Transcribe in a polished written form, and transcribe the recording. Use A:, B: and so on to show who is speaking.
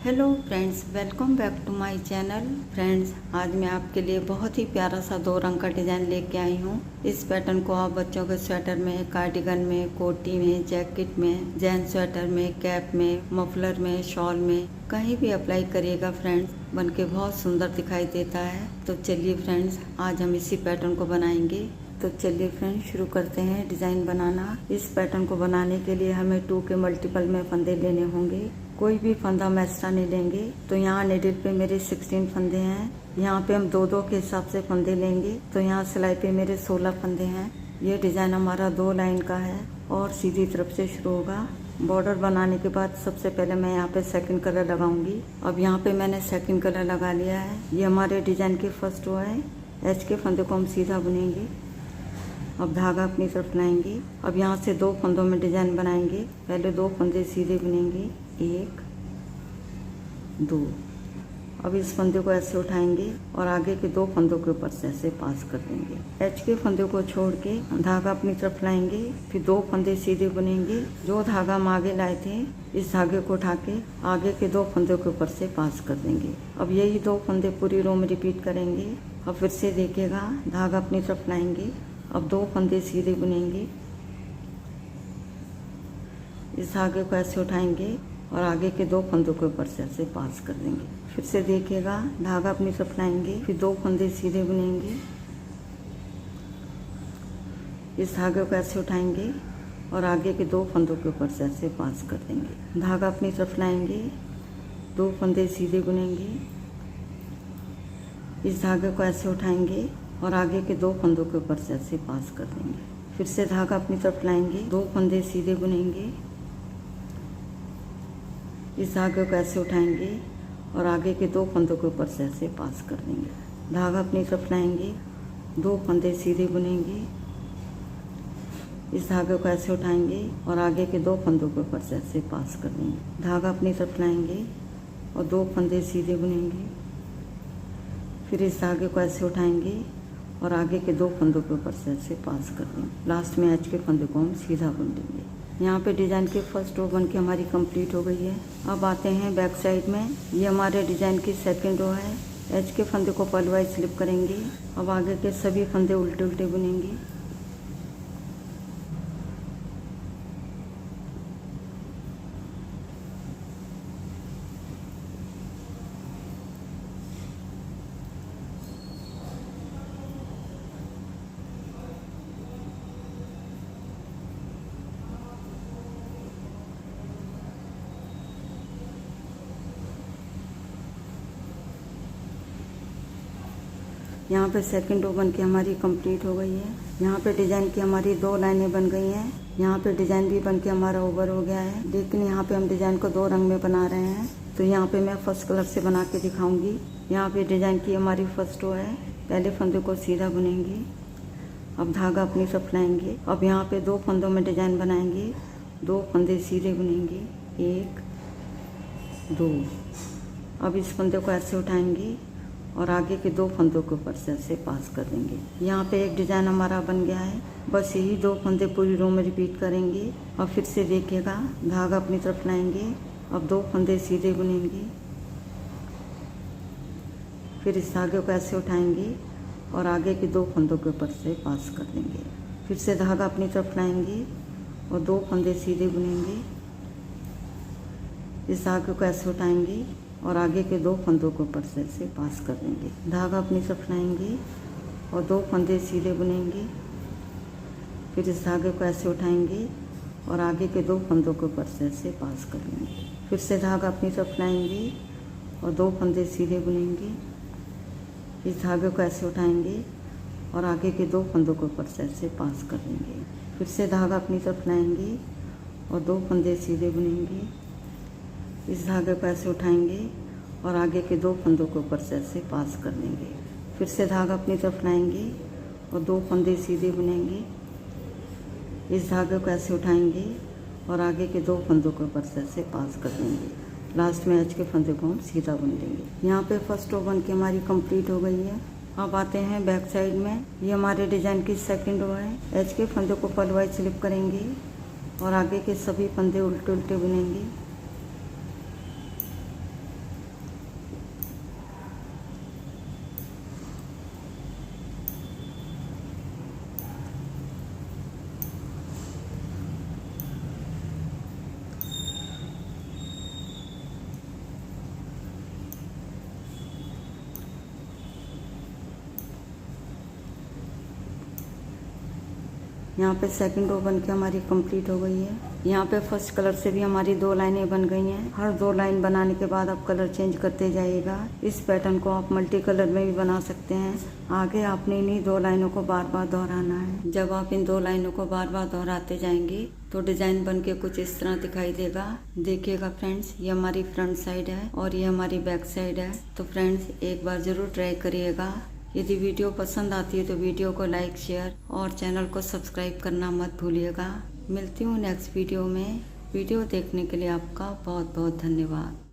A: Hello friends, welcome back to my channel. Friends, आज मैं आपके लिए बहुत ही प्यारा सा 2 रंग का डिज़ाइन लेके आई हूँ। इस पैटर्न को आप बच्चों के स्वेटर में, कार्डिगन में, कोटी में, जैकेट में, जेंट्स स्वेटर में, कैप में, मफलर में, शॉल में कहीं भी अप्लाई करिएगा फ्रेंड्स, बनके बहुत सुंदर दिखाई देता है। तो चलिए फ्रेंड्स, आज हम इसी पैटर्न को बनाएंगे। तो चलिए फ्रेंड्स, शुरू करते हैं डिज़ाइन बनाना। इस पैटर्न को बनाने के लिए हमें 2 के मल्टीपल में फंदे लेने होंगे। कोई भी फंदा हम एक्स्ट्रा नहीं लेंगे। तो यहाँ नीडल पे मेरे 16 फंदे हैं। यहाँ पे हम 2-2 के हिसाब से फंदे लेंगे। तो यहाँ सिलाई पे मेरे 16 फंदे हैं। ये डिज़ाइन हमारा 2 लाइन का है और सीधी तरफ से शुरू होगा। बॉर्डर बनाने के बाद सबसे पहले मैं यहाँ पे सेकंड कलर लगाऊंगी। अब यहाँ पे मैंने सेकंड कलर लगा लिया है। ये हमारे डिज़ाइन की फर्स्ट रो है। एच के फंदे को हम सीधा बुनेंगे। अब धागा अपनी तरफ लाएंगे। अब यहाँ से 2 फंदों में डिजाइन बनाएंगे। पहले 2 फंदे सीधे बुनेंगे, 1 2। अब इस फंदे को ऐसे उठाएंगे और आगे के 2 फंदों के ऊपर से ऐसे पास कर देंगे। एच के फंदे को छोड़ के धागा अपनी तरफ लाएंगे। फिर 2 फंदे सीधे बुनेंगे। जो धागा हम आगे लाए थे, इस धागे को उठा के आगे के 2 फंदों के ऊपर से पास कर देंगे। अब यही 2 फंदे पूरी रो में रिपीट करेंगे। अब फिर से देखिएगा, धागा अपनी तरफ लाएंगे। अब 2 फंदे सीधे बुनेंगे। इस धागे को ऐसे उठाएंगे और आगे के 2 फंदों के ऊपर से ऐसे पास कर देंगे। फिर से देखिएगा, धागा अपनी तरफ लाएंगे। फिर 2 फंदे सीधे बुनेंगे। इस धागे को ऐसे उठाएंगे और आगे के 2 फंदों के ऊपर से ऐसे पास कर देंगे। धागा अपनी तरफ लाएंगे, 2 फंदे सीधे बुनेंगे। इस धागे को ऐसे उठाएंगे और आगे के 2 फंदों के ऊपर से ऐसे पास कर देंगे। फिर से धागा अपनी तरफ लाएंगे, 2 फंदे सीधे बुनेंगे। इस धागे को ऐसे उठाएंगे और आगे के 2 फंदों के ऊपर से ऐसे पास कर देंगे। धागा अपनी तरफ लाएंगे, 2 फंदे सीधे बुनेंगे। इस धागे को ऐसे उठाएंगे और आगे के 2 फंदों के ऊपर से ऐसे पास कर देंगे। धागा अपनी तरफ लाएंगे और 2 फंदे सीधे बुनेंगे। फिर इस धागे को ऐसे उठाएंगे और आगे के 2 फंदों के ऊपर से ऐसे पास कर देंगे। लास्ट में एच के फंदे को हम सीधा बुन देंगे। यहाँ पे डिज़ाइन की फर्स्ट रो बन के हमारी कंप्लीट हो गई है। अब आते हैं बैक साइड में। ये हमारे डिज़ाइन की सेकंड रो है। एच के फंदे को पलवाइज स्लिप करेंगे। अब आगे के सभी फंदे उल्टे उल्टे बुनेंगे। यहाँ पे सेकंड रो बन के हमारी कंप्लीट हो गई है। यहाँ पे डिज़ाइन की हमारी 2 लाइनें बन गई हैं। यहाँ पे डिज़ाइन भी बन के हमारा ओवर हो गया है। लेकिन यहाँ पे हम डिज़ाइन को 2 रंग में बना रहे हैं। तो यहाँ पे मैं फर्स्ट कलर से बना के दिखाऊंगी। यहाँ पे डिज़ाइन की हमारी फर्स्ट रो है। पहले फंदे को सीधा बुनेंगे। अब धागा अपनी तरफ लाएंगे। अब यहाँ पे 2 फंदों में डिज़ाइन बनाएंगे। 2 फंदे सीधे बुनेंगे, 1 2। अब इस फंदे को ऐसे उठाएंगे और आगे के 2 फंदों के ऊपर से ऐसे पास कर देंगे। यहाँ पे एक डिज़ाइन हमारा बन गया है। बस यही 2 फंदे पूरी रो में रिपीट करेंगे। और फिर से देखिएगा, धागा अपनी तरफ लाएंगे। अब 2 फंदे सीधे बुनेंगे। फिर इस धागे को ऐसे उठाएंगे और आगे के 2 फंदों के ऊपर से पास कर देंगे। फिर से धागा अपनी तरफ लाएंगे और 2 फंदे सीधे बुनेंगे। इस धागे को ऐसे उठाएंगे और आगे के 2 फंदों के ऊपर से ऐसे पास कर देंगे। धागा अपनी तरफ लाएंगे और 2 फंदे सीधे बुनेंगे। फिर इस धागे को ऐसे उठाएंगे और आगे के 2 फंदों के ऊपर से ऐसे पास कर देंगे। फिर से धागा अपनी तरफ लाएंगे और 2 फंदे सीधे बुनेंगे। इस धागे को ऐसे उठाएंगे और आगे के 2 फंदों के ऊपर से ऐसे पास कर देंगे। फिर से धागा अपनी तरफ लाएंगे और 2 फंदे सीधे बुनेंगे। इस धागे को ऐसे उठाएंगे और आगे के 2 फंदों के ऊपर से ऐसे पास कर देंगे। फिर से धागा अपनी तरफ लाएंगे और 2 फंदे सीधे बुनेंगे। इस धागे को ऐसे उठाएंगे और आगे के 2 फंदों के ऊपर से ऐसे पास कर देंगे। लास्ट में एच के फंदे को हम सीधा बुन देंगे। यहाँ पे फर्स्ट रो बन के हमारी कंप्लीट हो गई है। अब आते हैं बैक साइड में। ये हमारे डिज़ाइन की सेकंड रो है। एच के फंदे को पलवाइज स्लिप करेंगे और आगे के सभी फंदे उल्टे उल्टे बुनेंगे। यहाँ पे सेकंड रो बन के हमारी कंप्लीट हो गई है। यहाँ पे फर्स्ट कलर से भी हमारी 2 लाइनें बन गई हैं। हर 2 लाइन बनाने के बाद आप कलर चेंज करते जाइएगा। इस पैटर्न को आप मल्टी कलर में भी बना सकते हैं। आगे आपने इन्हीं 2 लाइनों को बार बार दोहराना है। जब आप इन 2 लाइनों को बार बार दोहराते जाएंगे तो डिजाइन बन के कुछ इस तरह दिखाई देगा। देखिएगा फ्रेंड्स, ये हमारी फ्रंट साइड है और ये हमारी बैक साइड है। तो फ्रेंड्स एक बार जरूर ट्राई करिएगा। यदि वीडियो पसंद आती है तो वीडियो को लाइक, शेयर और चैनल को सब्सक्राइब करना मत भूलिएगा। मिलती हूँ नेक्स्ट वीडियो में। वीडियो देखने के लिए आपका बहुत बहुत धन्यवाद।